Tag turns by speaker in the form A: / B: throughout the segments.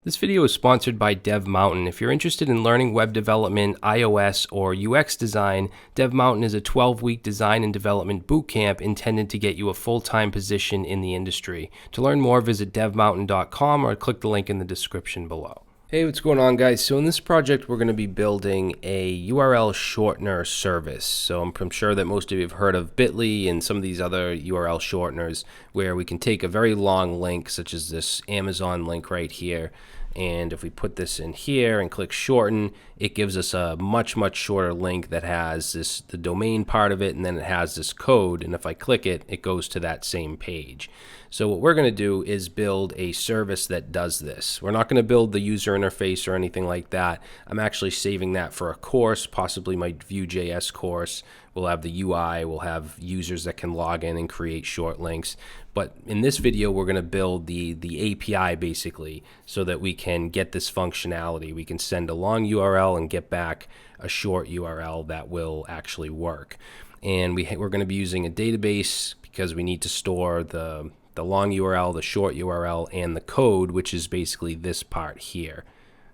A: This video is sponsored by DevMountain. If you're interested in learning web development, iOS, or UX design, DevMountain is a 12-week design and development bootcamp intended to get you a full-time position in the industry. To learn more, visit devmountain.com or click the link in the description below. Hey, what's going on, guys? So in this project, we're going to be building a URL shortener service. So I'm sure that most of you have heard of Bitly and some of these other URL shorteners where we can take a very long link, such as this Amazon link right here. And if we put this in here and click shorten, it gives us a much shorter link that has the domain part of it, and then it has this code. And if I click it, it goes to that same page. So what we're going to do is build a service that does this. We're not going to build the user interface or anything like that. I'm actually saving that for a course, possibly my Vue.js course. We'll have the UI, we'll have users that can log in and create short links. But in this video, we're going to build the API basically so that we can get this functionality. We can send a long URL and get back a short URL that will actually work. And we're going to be using a database because we need to store the long URL, the short URL, and the code, which is basically this part here.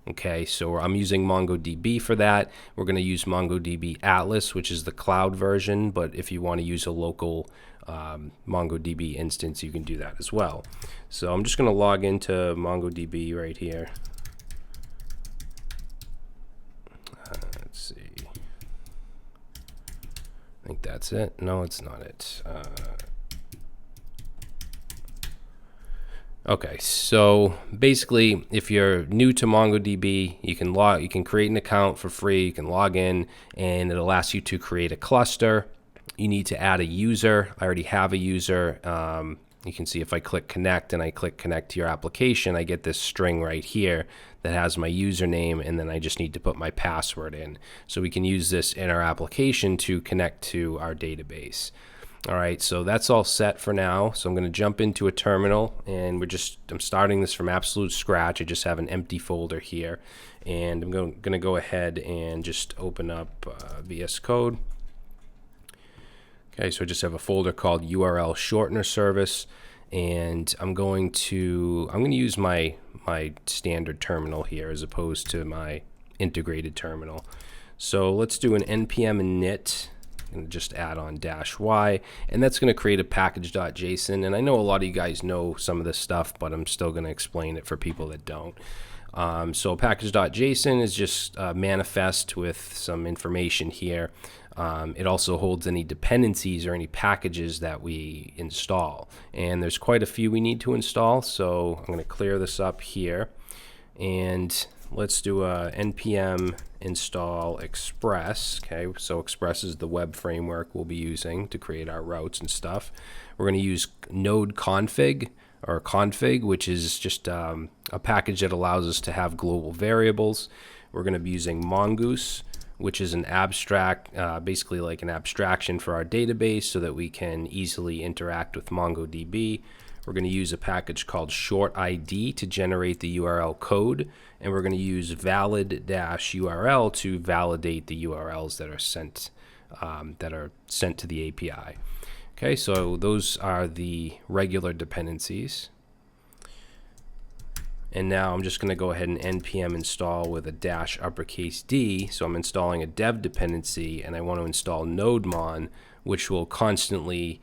A: Okay, so I'm using MongoDB for that. We're going to use MongoDB Atlas, which is the cloud version, but if you want to use a local MongoDB instance, you can do that as well. So I'm just going to log into MongoDB right here. Let's see. I think that's it. No, it's not it. Okay, so basically, if you're new to MongoDB, you can create an account for free. You can log in, and it'll ask you to create a cluster. You need to add a user. I already have a user. You can see if I click connect and I click connect to your application, I get this string right here that has my username, and then I just need to put my password in. So we can use this in our application to connect to our database. All right, so that's all set for now. So I'm going to jump into a terminal, and I'm starting this from absolute scratch. I just have an empty folder here, and I'm going to go ahead and just open up VS Code. Okay, so I just have a folder called URL shortener service, and I'm going to use my standard terminal here as opposed to my integrated terminal. So let's do an npm init. And just add on -y, and that's going to create a package.json. And I know a lot of you guys know some of this stuff, but I'm still going to explain it for people that don't. So package.json is just a manifest with some information here. It also holds any dependencies or any packages that we install, and there's quite a few we need to install. So I'm going to clear this up here, and let's do a npm install express. Okay, so express is the web framework we'll be using to create our routes and stuff. We're going to use node config, which is just a package that allows us to have global variables. We're going to be using mongoose, which is an abstract, basically like an abstraction for our database so that we can easily interact with MongoDB. We're going to use a package called shortid to generate the URL code, and we're going to use valid-URL to validate the URLs that are sent to the API. Okay, so those are the regular dependencies. And now I'm just going to go ahead and npm install with a -D. So I'm installing a dev dependency, and I want to install nodemon, which will constantly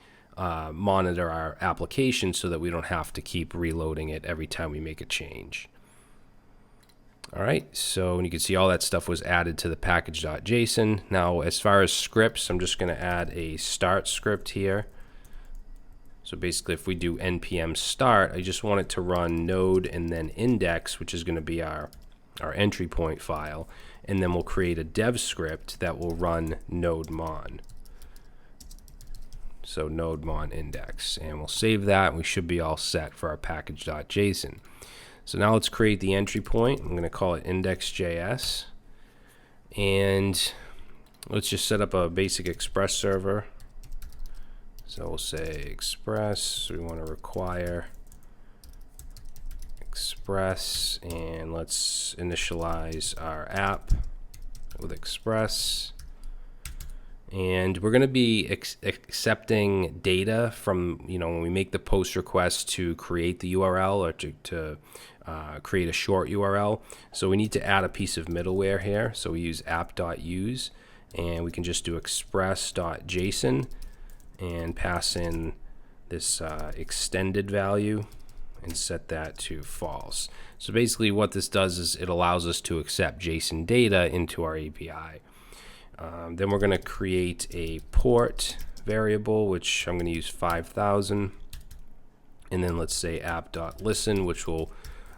A: monitor our application so that we don't have to keep reloading it every time we make a change. All right, so you can see all that stuff was added to the package.json. Now, as far as scripts, I'm just going to add a start script here. So basically, if we do npm start, I just want it to run node and then index, which is going to be our entry point file, and then we'll create a dev script that will run nodemon. So nodemon index, and we'll save that, and we should be all set for our package.json. So now let's create the entry point. I'm going to call it index.js, and let's just set up a basic Express server. So we'll say Express. We want to require Express, and let's initialize our app with Express. And we're going to be accepting data from, when we make the post request to create the URL or to create a short URL. So we need to add a piece of middleware here. So we use app.use, and we can just do express.json and pass in this extended value and set that to false. So basically what this does is it allows us to accept JSON data into our API. Then we're going to create a port variable, which I'm going to use 5000. And then let's say app.listen, which will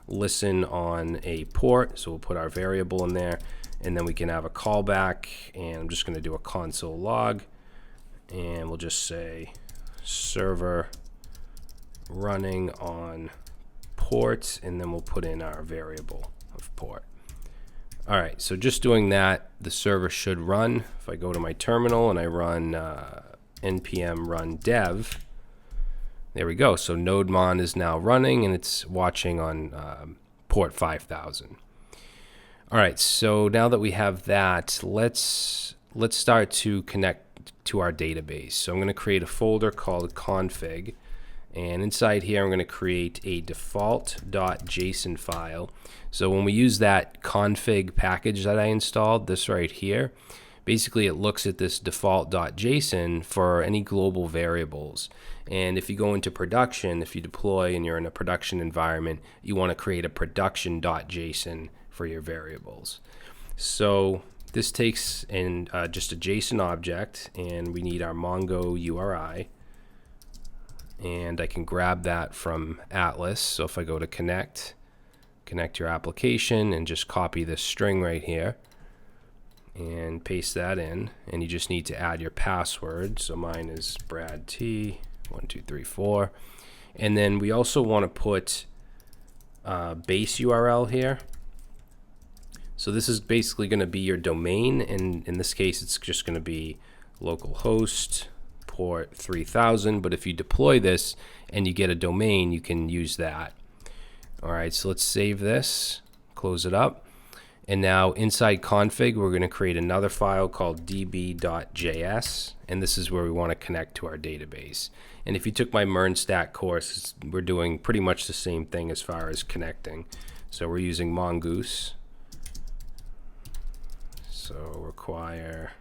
A: listen on a port. So we'll put our variable in there. And then we can have a callback. And I'm just going to do a console log. And we'll just say server running on port. And then we'll put in our variable of port. All right, so just doing that, the server should run. If I go to my terminal and I run npm run dev, there we go. So NodeMon is now running and it's watching on port 5000. All right, so now that we have that, let's start to connect to our database. So I'm going to create a folder called config. And inside here, I'm going to create a default.json file. So when we use that config package that I installed, this right here, basically it looks at this default.json for any global variables. And if you go into production, if you deploy and you're in a production environment, you want to create a production.json for your variables. So this takes in just a JSON object, and we need our Mongo URI. And I can grab that from Atlas. So if I go to connect your application and just copy this string right here and paste that in, and you just need to add your password. So mine is Brad T 1234. And then we also want to put base URL here. So this is basically going to be your domain, and in this case it's just going to be localhost port 3000, but if you deploy this and you get a domain, you can use that. All right, so let's save this, close it up, and now inside config we're going to create another file called db.js, and this is where we want to connect to our database. And if you took my MERN-STAT course, we're doing pretty much the same thing as far as connecting. So we're using Mongoose, so require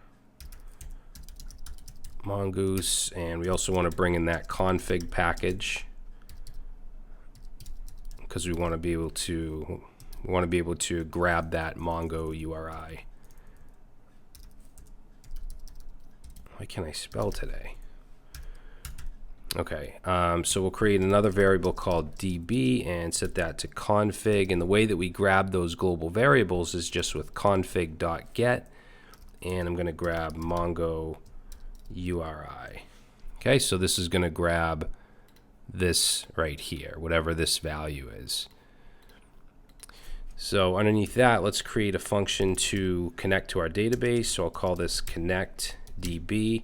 A: Mongoose, and we also want to bring in that config package because we want to be able to grab that Mongo URI. Why can't I spell today? Okay, so we'll create another variable called db and set that to config, and the way that we grab those global variables is just with config.get, and I'm going to grab Mongo URI. Okay, so this is going to grab this right here, whatever this value is. So underneath that, let's create a function to connect to our database. So I'll call this connect db,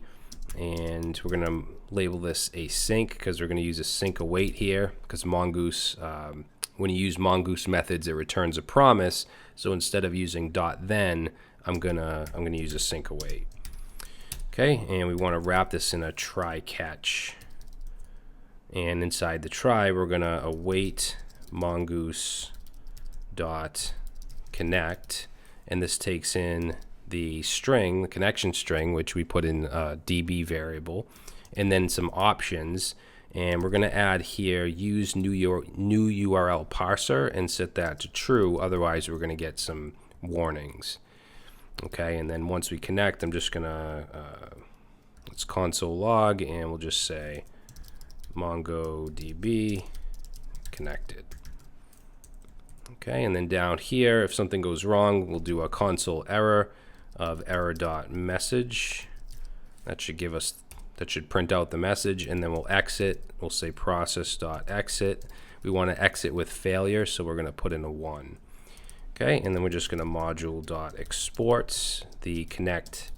A: and we're going to label this async because we're going to use a sync await here, because Mongoose, when you use Mongoose methods, it returns a promise. So instead of using .then, I'm gonna use a sync await. Okay, and we want to wrap this in a try catch. And inside the try, we're going to await mongoose dot connect, and this takes in the string, the connection string, which we put in a db variable, and then some options. And we're going to add here use new URL parser and set that to true. Otherwise, we're going to get some warnings. Okay, and then once we connect, I'm just gonna let's console log, and we'll just say MongoDB connected. Okay, and then down here, if something goes wrong, we'll do a console error of error.message. That should print out the message, and then we'll exit. We'll say process.exit. We want to exit with failure, so we're going to put in a 1. Okay, and then we're just going to module.export the connect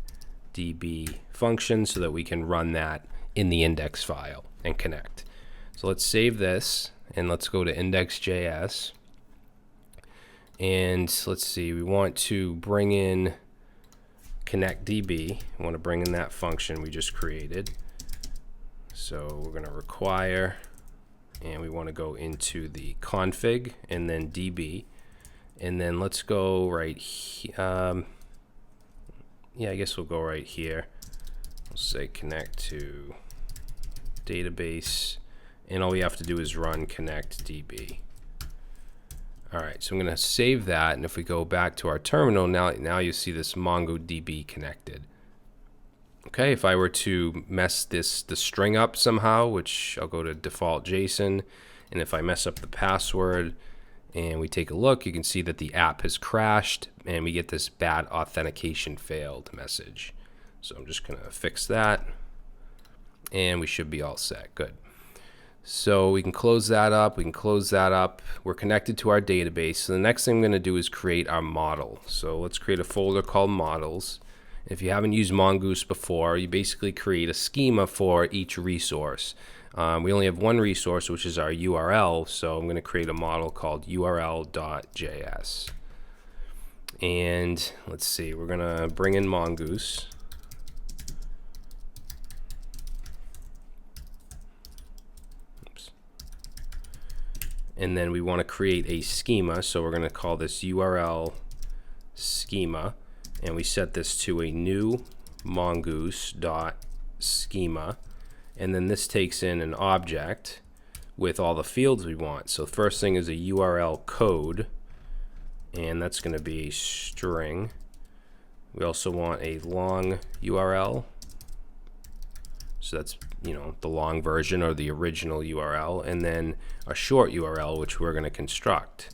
A: db function so that we can run that in the index file and connect. So let's save this, and let's go to index.js. And let's see, we want to bring in connect DB. I want to bring in that function we just created. So we're going to require, and we want to go into the config and then DB. And then let's go right here. Yeah, I guess we'll go right here. We'll say connect to database, and all we have to do is run connect DB. All right, so I'm going to save that, and if we go back to our terminal, now you see this MongoDB connected. Okay, if I were to mess the string up somehow, which I'll go to default JSON, and if I mess up the password and we take a look, you can see that the app has crashed and we get this bad authentication failed message. So I'm just going to fix that, and we should be all set. Good. So we can close that up. We can close that up. We're connected to our database. So the next thing I'm going to do is create our model. So let's create a folder called models. If you haven't used Mongoose before, you basically create a schema for each resource. We only have one resource, which is our URL. So I'm going to create a model called url.js. And let's see, we're going to bring in Mongoose. And then we want to create a schema, so we're going to call this URL schema, and we set this to a new mongoose.schema, and then this takes in an object with all the fields we want. So first thing is a URL code, and that's going to be a string. We also want a long URL, so that's, you know, the long version or the original URL, and then a short URL, which we're going to construct,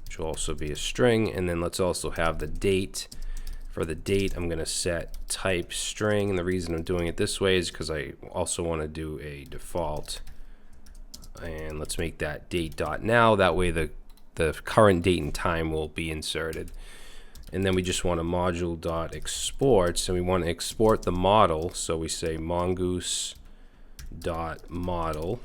A: which will also be a string. And then let's also have the date. For the date, I'm going to set type string, and the reason I'm doing it this way is because I also want to do a default, and let's make that date.now. That way the current date and time will be inserted. And then we just want a module.exports, and we want to export the model, so we say mongoose.model,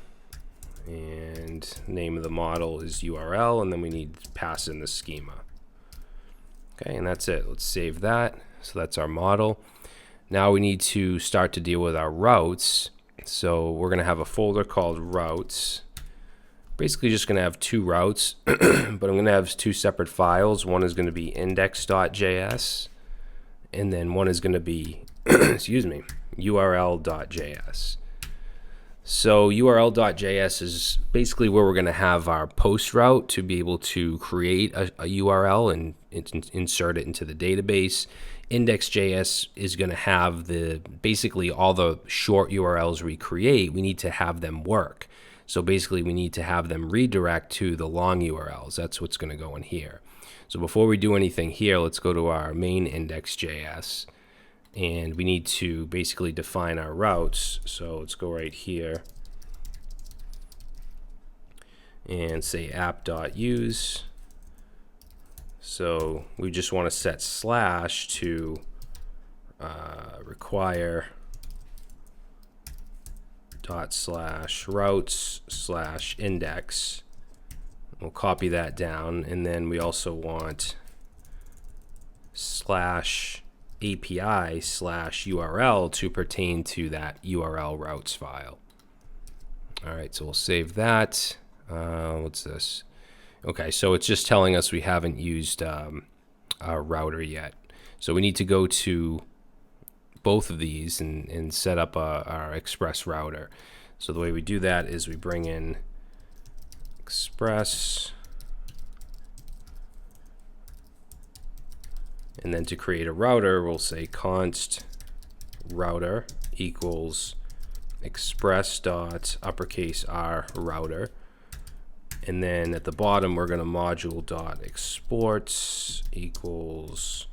A: and name of the model is URL, and then we need to pass in the schema. Okay, and that's it. Let's save that. So that's our model. Now we need to start to deal with our routes. So we're going to have a folder called routes. Basically just going to have two routes, but I'm going to have two separate files. One is going to be index.js, and then one is going to be excuse me, url.js. So url.js is basically where we're going to have our post route to be able to create a URL and insert it into the database. Index.js is going to have basically all the short URLs we create. We need to have them work. So basically we need to have them redirect to the long URLs. That's what's going to go in here. So before we do anything here, let's go to our main index.js, and we need to basically define our routes. So let's go right here and say app.use. So we just want to set slash to require /routes/index. We'll copy that down, and then we also want /API/URL to pertain to that URL routes file. All right, so we'll save that. What's this? Okay, so it's just telling us we haven't used our router yet. So we need to go to both of these and set up our express router. So the way we do that is we bring in express, and then to create a router we'll say const router equals express.uppercase R router, and then at the bottom we're going to module.exports equals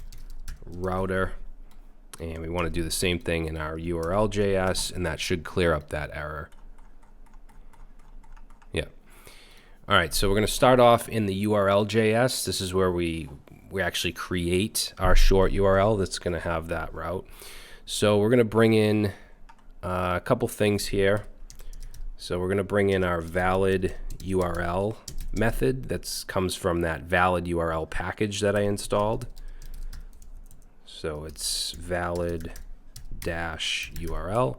A: router. And we want to do the same thing in our URL.js, and that should clear up that error. Yeah. All right, so we're going to start off in the URL.js. This is where we actually create our short URL that's going to have that route. So we're going to bring in a couple things here. So we're going to bring in our valid URL method that comes from that valid URL package that I installed. So it's valid dash URL.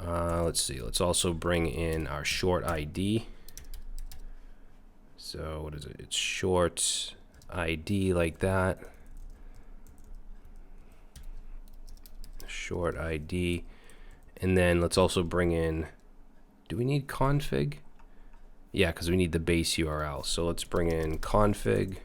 A: Let's see, let's also bring in our short ID. So what is it? It's short ID like that. Short ID. And then let's also bring in, do we need config? Yeah, because we need the base URL. So let's bring in config.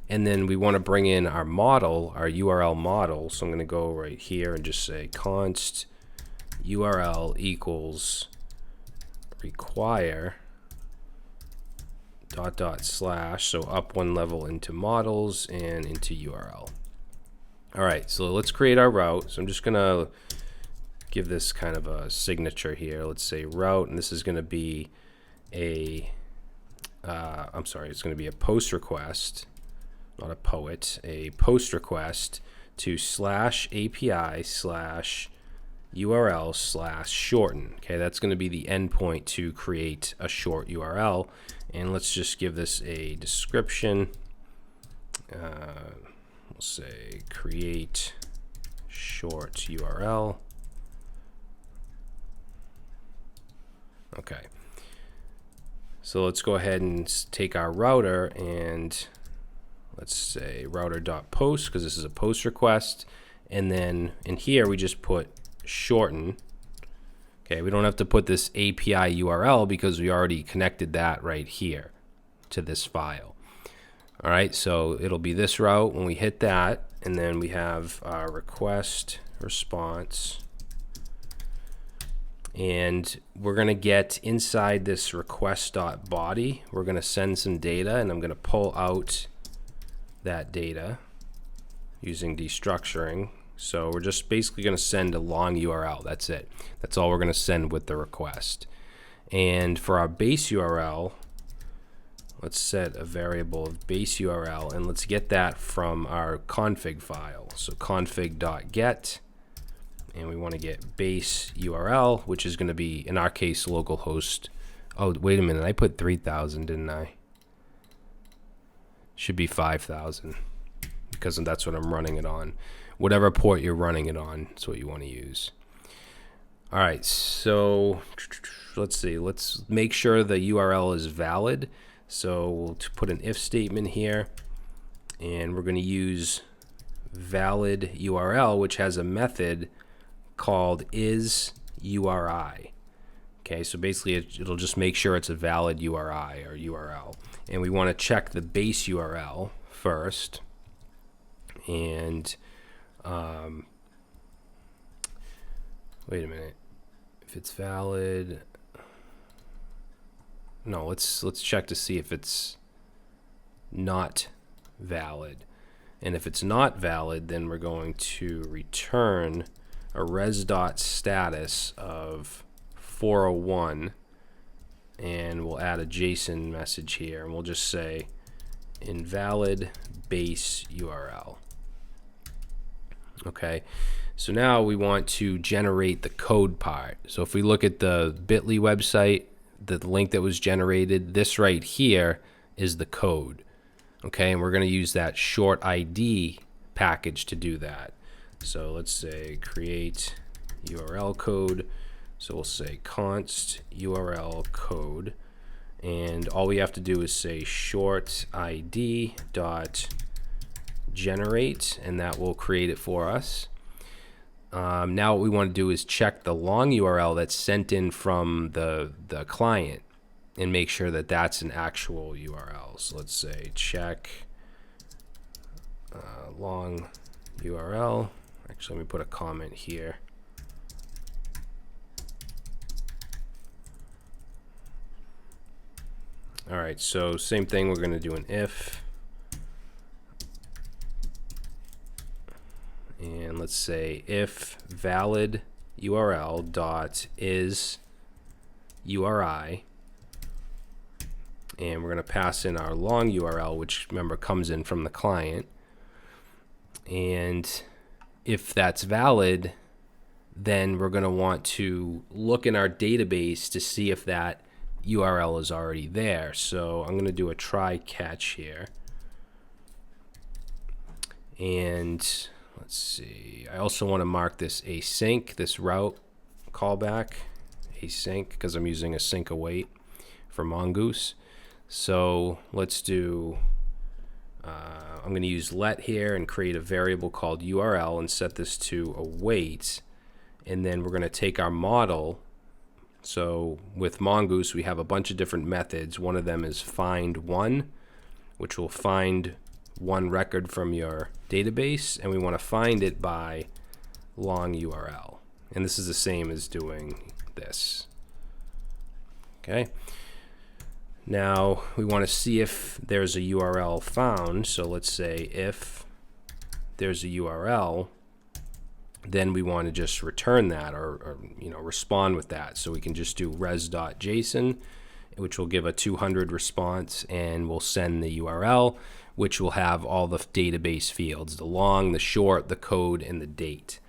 A: And then we want to bring in our model, our URL model. So I'm going to go right here and just say const URL equals require ... / so up one level into models and into URL. All right, so let's create our route. So I'm just going to give this kind of a signature here. Let's say route, and this is going to be a, it's going to be a post request, not a poet, a post request to /API/URL/shorten. Okay, that's going to be the endpoint to create a short URL. And let's just give this a description. We'll say create short URL. Okay. So let's go ahead and take our router and let's say router.post, because this is a post request. And then in here, we just put shorten. Okay, we don't have to put this API URL because we already connected that right here to this file. All right, so it'll be this route when we hit that, and then we have our request response. And we're going to get inside this request.body, we're going to send some data, and I'm going to pull out that data using destructuring. So we're just basically going to send a long URL. That's it. That's all we're going to send with the request. And for our base URL, let's set a variable of base URL, and let's get that from our config file. So config.get, and we want to get base URL, which is going to be, in our case, localhost. Oh, wait a minute. I put 3,000, didn't I? Should be 5,000 because that's what I'm running it on. Whatever port you're running it on, that's what you want to use. All right, so let's see. Let's make sure the URL is valid. So we'll put an if statement here, and we're going to use valid URL, which has a method called isURI. Okay, so basically it'll just make sure it's a valid URI or URL. And we want to check the base URL first. And wait a minute. If it's valid, no, let's check to see if it's not valid. And if it's not valid, then we're going to return a res.status of 401, and we'll add a JSON message here, and we'll just say invalid base URL. Okay, so now we want to generate the code part. So if we look at the Bitly website, the link that was generated, this right here is the code. Okay, and we're going to use that short ID package to do that. So let's say create URL code. So we'll say const URL code, and all we have to do is say short ID dot generate, and that will create it for us. Now what we want to do is check the long URL that's sent in from the client and make sure that that's an actual URL. So let's say check long URL. Actually, let me put a comment here. All right, so same thing, we're going to do an if. And let's say if valid URL dot is URI, and we're going to pass in our long URL, which remember comes in from the client. And if that's valid, then we're going to want to look in our database to see if that URL is already there. So I'm going to do a try catch here. And let's see, I also want to mark this async, this route callback, async, because I'm using a sync await for Mongoose. So let's do, I'm going to use let here and create a variable called URL and set this to await. And then we're going to take our model. So with Mongoose, we have a bunch of different methods. One of them is find one, which will find one record from your database, and we want to find it by long URL. And this is the same as doing this. Okay. Now we want to see if there's a URL found. So let's say if there's a URL, then we want to just return that or respond with that. So we can just do res.json, which will give a 200 response, and we'll send the URL, which will have all the database fields, the long, the short, the code, and the date.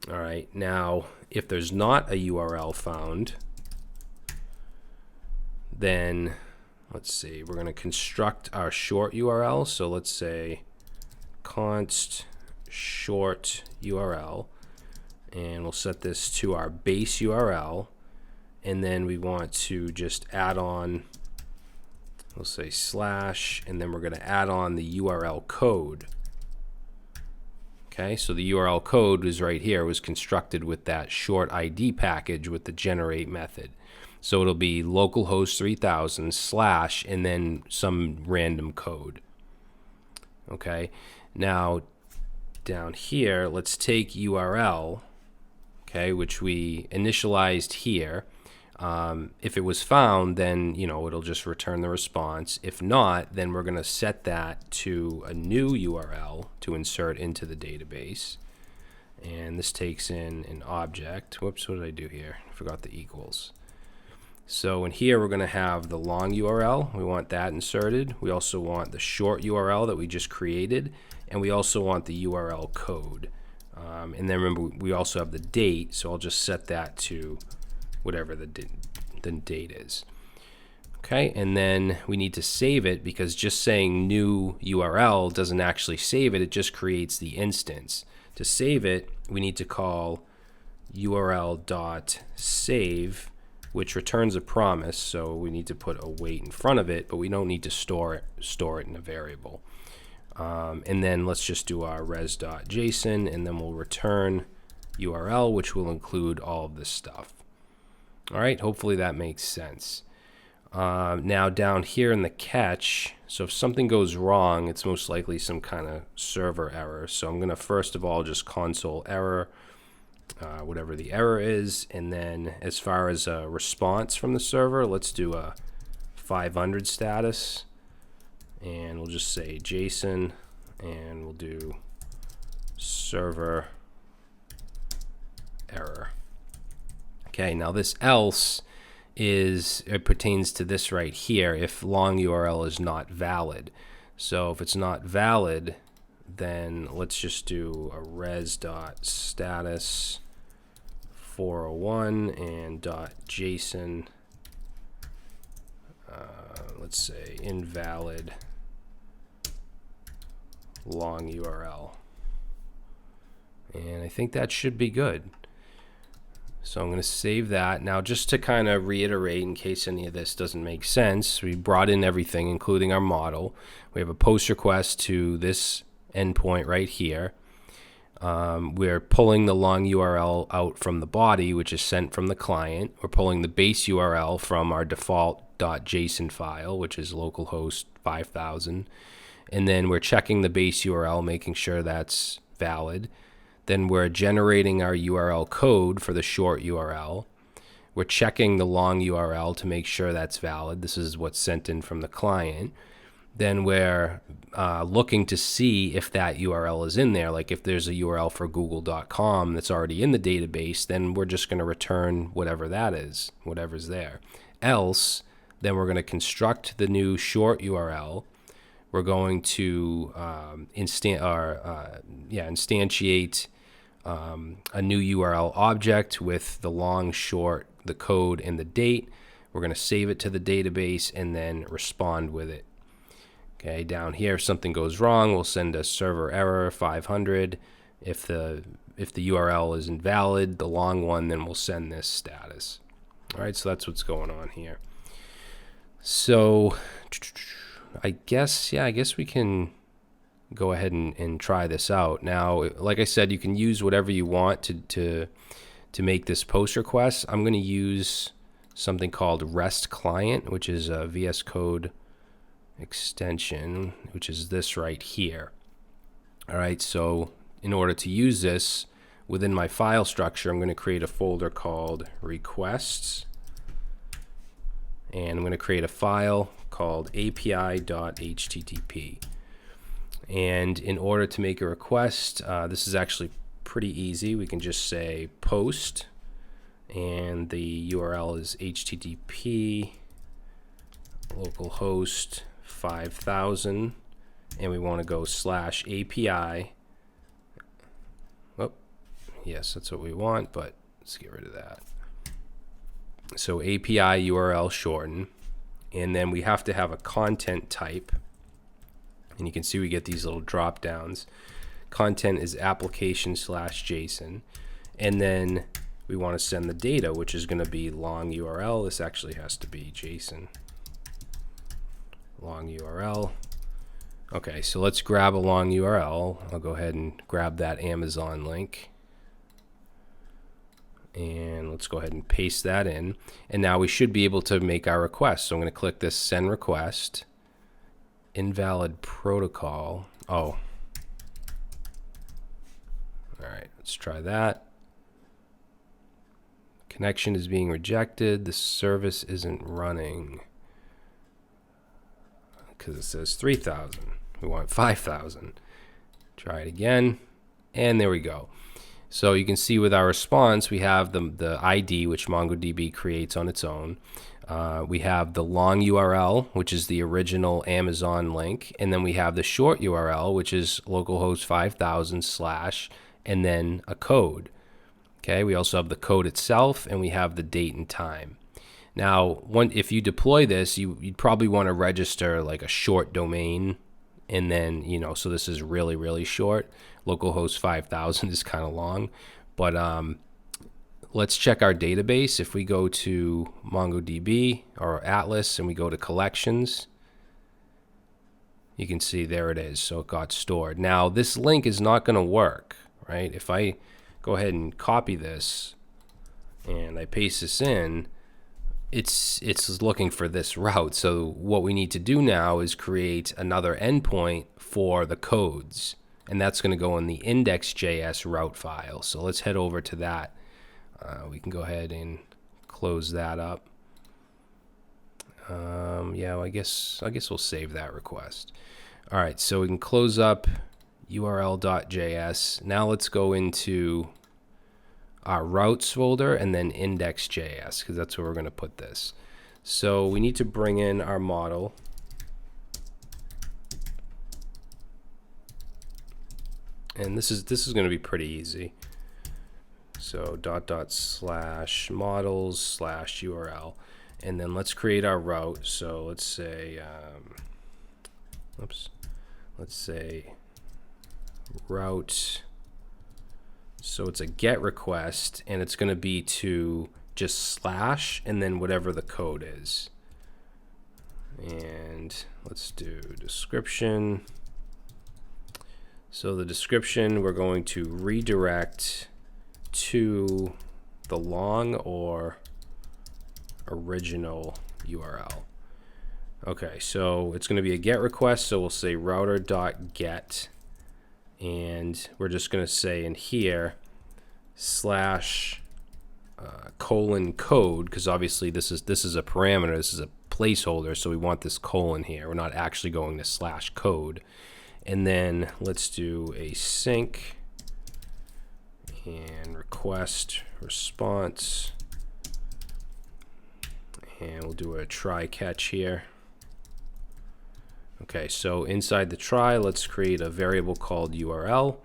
A: All right, now if there's not a URL found, then let's see, we're going to construct our short URL. So let's say const short URL, and we'll set this to our base URL, and then we want to just add on, we'll say slash, and then we're going to add on the URL code. Okay, so the URL code is right here, was constructed with that short ID package with the generate method. So it'll be localhost 3000 slash and then some random code. Okay, now down here, let's take URL, okay, which we initialized here. If it was found, then it'll just return the response. If not, then we're going to set that to a new URL to insert into the database. And this takes in an object. Whoops, what did I do here? I forgot the equals. So in here, we're going to have the long URL. We want that inserted. We also want the short URL that we just created, and we also want the URL code. And then remember, we also have the date, so I'll just set that to whatever the date is. Okay, and then we need to save it, because just saying new URL doesn't actually save it, it just creates the instance. To save it, we need to call url.save, which returns a promise, so we need to put await in front of it, but we don't need to store it in a variable. And then let's just do our res.json, and then we'll return URL, which will include all of this stuff. All right, hopefully that makes sense. Now down here in the catch, so if something goes wrong, it's most likely some kind of server error. So I'm going to first of all just console error, whatever the error is, and then as far as a response from the server, let's do a 500 status, and we'll just say JSON, and we'll do server error. Okay, now this else it pertains to this right here, if long URL is not valid. So if it's not valid, then let's just do a res.status 401 and .json, let's say invalid long URL. And I think that should be good. So I'm going to save that. Now, just to kind of reiterate, in case any of this doesn't make sense, we brought in everything, including our model. We have a post request to this endpoint right here. We're pulling the long URL out from the body, which is sent from the client. We're pulling the base URL from our default .json file, which is localhost 5000. And then we're checking the base URL, making sure that's valid. Then we're generating our URL code for the short URL. We're checking the long URL to make sure that's valid. This is what's sent in from the client. Then we're looking to see if that URL is in there. Like if there's a URL for google.com that's already in the database, then we're just going to return whatever that is, whatever's there. Else, then we're going to construct the new short URL. We're going to instantiate a new URL object with the long, short, the code, and the date. We're going to save it to the database and then respond with it. Okay, down here, if something goes wrong, we'll send a server error 500. If the URL is invalid, the long one, then we'll send this status. All right, so that's what's going on here. So I guess we can go ahead and try this out. Now, like I said, you can use whatever you want to make this post request. I'm going to use something called REST client, which is a VS Code extension, which is this right here. All right, so in order to use this within my file structure, I'm going to create a folder called requests, and I'm going to create a file called api.http. And in order to make a request, this is actually pretty easy. We can just say post, and the URL is http localhost 5000, and we want to go /API. Oh, yes, that's what we want, but let's get rid of that. So API URL shorten, and then we have to have a content type, and you can see we get these little drop downs. Content is application/JSON, and then we want to send the data, which is going to be long URL. This actually has to be JSON. Long URL. Okay, so let's grab a long URL. I'll go ahead and grab that Amazon link. And let's go ahead and paste that in. And now we should be able to make our request. So I'm going to click this send request. Invalid protocol. Oh. All right, let's try that. Connection is being rejected. The service isn't running because it says 3,000. We want 5,000. Try it again, and there we go. So you can see with our response, we have the ID, which MongoDB creates on its own. We have the long URL, which is the original Amazon link, and then we have the short URL, which is localhost 5000/ and then a code. Okay, we also have the code itself, and we have the date and time. Now, if you deploy this, you'd probably want to register like a short domain, and then, so this is really, really short. Localhost 5000 is kind of long, but let's check our database. If we go to MongoDB or Atlas and we go to collections, you can see there it is. So it got stored. Now, this link is not going to work, right? If I go ahead and copy this and I paste this in, it's looking for this route. So what we need to do now is create another endpoint for the codes, and that's going to go in the index.js route file. So let's head over to that. We can go ahead and close that up. Yeah, I guess we'll save that request. All right, so we can close up url.js. Now let's go into our routes folder and then index.js, because that's where we're going to put this. So we need to bring in our model. And this is going to be pretty easy. So /models/URL, and then let's create our route. So let's say let's say route. So it's a GET request, and it's going to be to just / and then whatever the code is. And let's do description. So the description, we're going to redirect to the long or original URL. Okay, so it's going to be a GET request, so we'll say router.get, and we're just going to say in here /:code, because obviously this is a parameter, this is a placeholder, so we want this colon here. We're not actually going to /code. And then let's do a sync and request response, and we'll do a try catch here. Okay, so inside the try, let's create a variable called URL,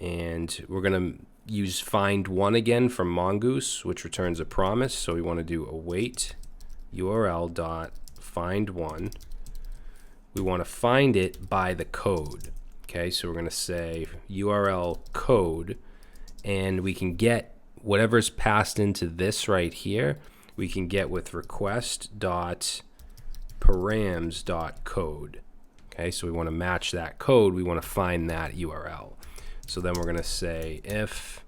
A: and we're going to use find one again from Mongoose, which returns a promise. So we want to do await URL dot find one. We want to find it by the code. Okay, so we're going to say URL code, and we can get whatever's passed into this right here, we can get with request dot params dot code. Okay, so we want to match that code. We want to find that URL. So then we're going to say if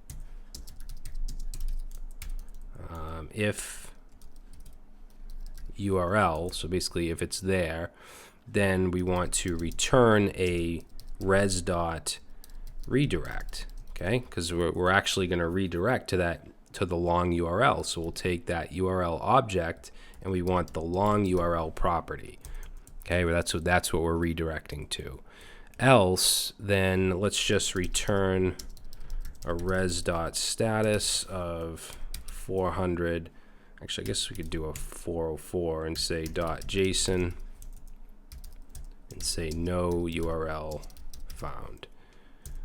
A: URL, so basically if it's there, then we want to return a res dot redirect. Okay, because we're actually going to redirect to the long URL. So we'll take that URL object and we want the long URL property. Okay, well, that's what we're redirecting to. Else, then let's just return a res dot status of 400. Actually, I guess we could do a 404 and say dot JSON and say no URL found.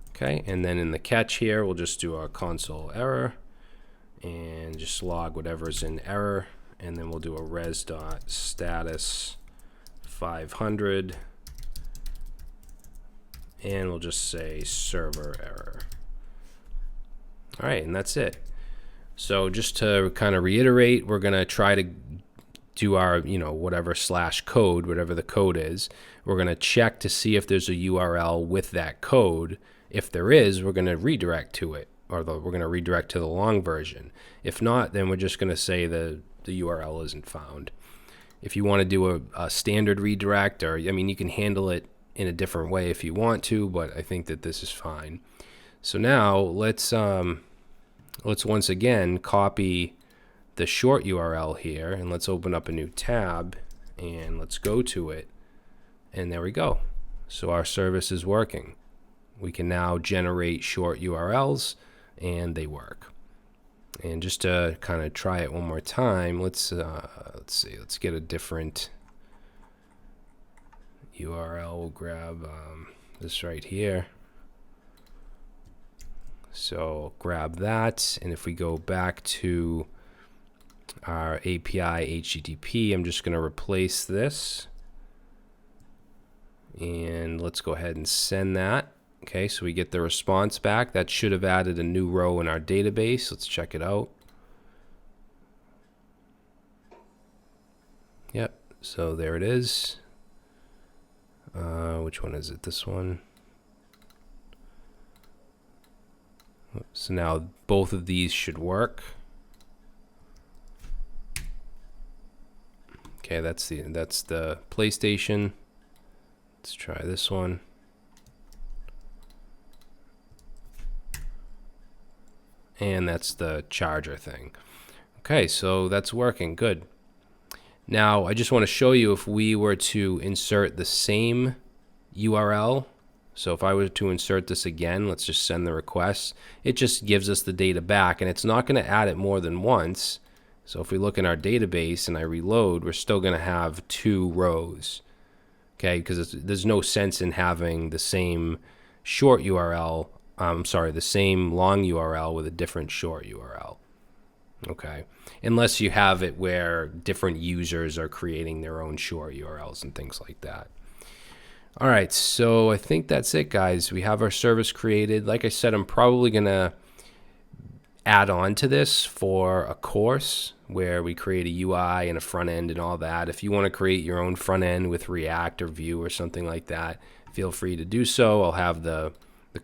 A: Okay, and then in the catch here, we'll just do a console error and just log whatever's in error, and then we'll do a res dot status 500, and we'll just say server error. All right, and that's it. So just to kind of reiterate, we're going to try to do our, whatever slash code, whatever the code is. We're going to check to see if there's a URL with that code. If there is, we're going to redirect to it, or we're going to redirect to the long version. If not, then we're just going to say the URL isn't found. If you want to do a standard redirect, or you can handle it in a different way if you want to, but I think that this is fine. So now let's once again copy the short URL here, and let's open up a new tab and let's go to it, and there we go. So our service is working. We can now generate short URLs and they work. And just to kind of try it one more time, let's see, let's get a different URL. We'll grab this right here. So grab that, and if we go back to our API HTTP, I'm just going to replace this, and let's go ahead and send that. Okay, so we get the response back. That should have added a new row in our database. Let's check it out. Yep, so there it is. Which one is it? This one. So now both of these should work. Okay, that's the PlayStation. Let's try this one. And that's the charger thing. Okay, so that's working good. Now I just want to show you if we were to insert the same URL. So if I were to insert this again, let's just send the request. It just gives us the data back, and it's not going to add it more than once. So if we look in our database and I reload, we're still going to have 2 rows. Okay, because there's no sense in having the same short URL, the same long URL with a different short URL. Okay, unless you have it where different users are creating their own short URLs and things like that. All right, so I think that's it, guys. We have our service created. Like I said, I'm probably going to add on to this for a course where we create a UI and a front end and all that. If you want to create your own front end with React or Vue or something like that, feel free to do so. I'll have the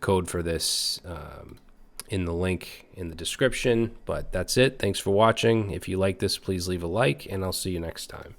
A: code for this in the link in the description. But that's it. Thanks for watching. If you like this, please leave a like, and I'll see you next time.